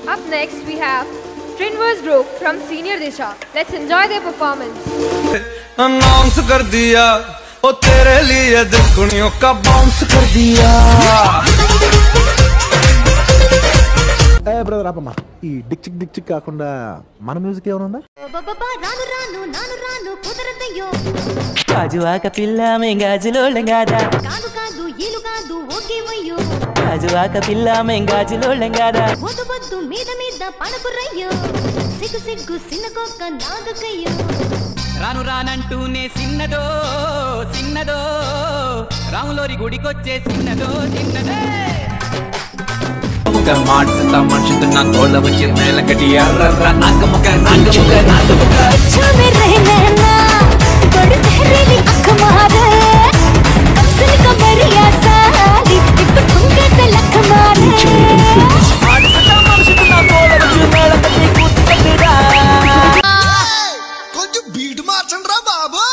Up next we have Trinverse Group from Senior Disha. Let's enjoy their performance. Announce कर दिया ओ तेरे लिए दुनिया का bounce कर दिया. Hey brother apama ee dik chik kaakunda mana music evana unda రాను రాను నాను రాను కుదరదయ్యో కాజు ఆక పిల్ల మెంగాజులో లెంగాదా కాదు కాదు ఈలు కాదు ఓకేవయ్యో కాజు ఆక పిల్ల మెంగాజులో లెంగాదా వద్దు వద్దు మీద మీద పడకురయ్యో సిగ్గు సిగ్గు సిన్నకొక్క నాగకయ్యో రాను రానంటూనే సిన్నదో సిన్నదో రాములోరి గుడికొచ్చే సిన్నదో సిన్నదే ಮಾಡ್ಸತ ಮನುಷ್ಯನ ತೋಳ ಬಚ್ಚಿ ಮೇಲೆ ಕಟಿಯ ನಾಕ ಮುಖ छामे रहना बड़ी सहरीली अख मारे अक्सर कमरिया साली एक ठुमके से लख मारे ಮಾಡ್ಸತ ಮನುಷ್ಯನ ತೋಳ ಬಚ್ಚಿ ಮೇಲೆ ಕಟಿ ಕೂತ್ಕೊಂಡಿರಾ కొంచెం బీట్ మార్చండి రా బాబు.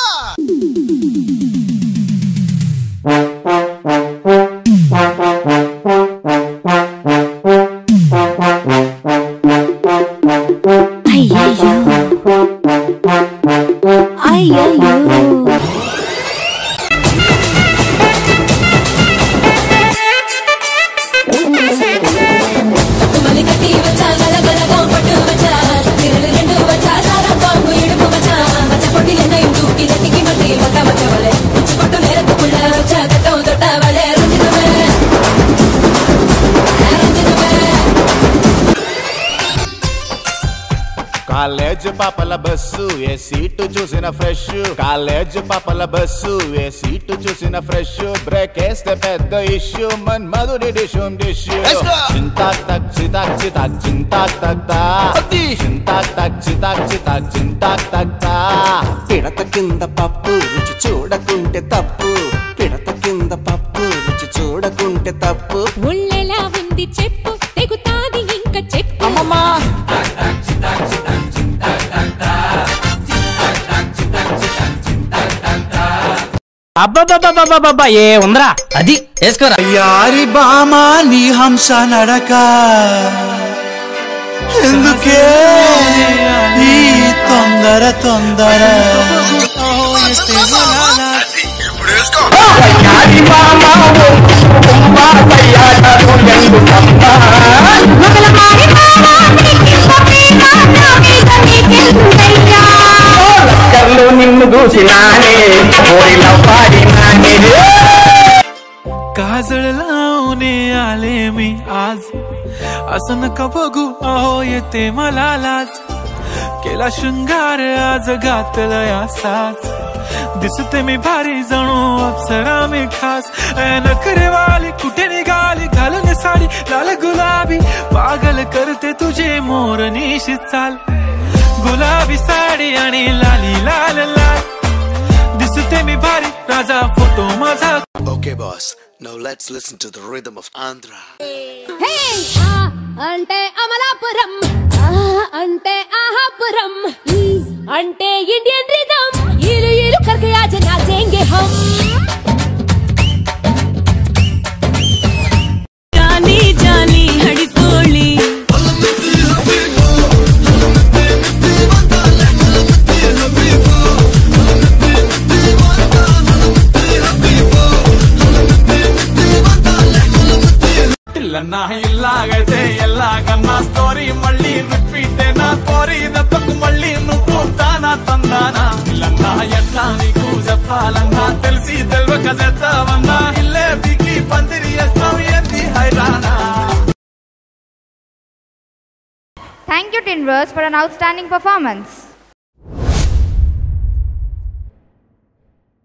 కాలేజ్ పాపల బస్సు ఏ సీటు చూసిన ఫ్రెష్ కాలేజ్ పాపల బస్సు ఏ సీటు చూసిన ఫ్రెష్ బ్రేక్ వేస్తే పెద్ద ఇష్యూ మన్ మధుడి డిషుమ్ డిష్యూ చింతాక్ తక్ చితాక్ చితాక్ చింతాక్ తక్తా చింతాక్ తక్ చితాక్ చితాక్ చింతాక్ తక్తా పిడత కింద పప్పు రుచి చూడకుంటే తప్పు పిడత కింద పప్పు రుచి చూడకుంటే తప్పు ఒళ్ళెలా ఉంది చెప్పు తెగుతాది ఇంకా చెప్పు అమ్మమ్మా అబ్బబ్బబ్బబ్బబ్బబ్బ ఏ ఉందరా అది వేసుకోరా యారి బామా నీ హంస నడక ఎందుకే ఈ తొందర తొందర యారి బామా నిన్ను చూసినానే काजळ लावणे आले मी आज असं नका बघू अहो येते मला लाज केला शृंगार आज घातलं असाच दिसते मी भारी जणू अप्सरा मी खास नखरे वाली कुठे निघाली घालून साडी लाल गुलाबी पागल करते तुझे मोरनीशी चाल गुलाबी साडी आणि लाली लाल लाल दिसते मी भारी राजा फोटो माझा. Okay boss, now let's listen to the rhythm of Andhra. Hey ante amalapuram ante ahapuram ante Indian rhythm ilu ilu karke aaj naचेंगे हम जानी जानी हड़कोली ఇల్లన్నా ఇల్లాగైతే ఎల్లాగన్నా స్టోరీ మళ్ళీ రిపీట్ నా కోరి దెబ్బకు మళ్ళీ నువ్వు తానా తందానా ఇల్లన్నా ఎట్లా నీకు చెప్పాలన్నా తెలిసి తెల్వక చేద్దామన్నా ఇల్లే బిగి పందిరి వేస్తావు ఏంది హైరానా. Thank you Trinverse for an outstanding performance.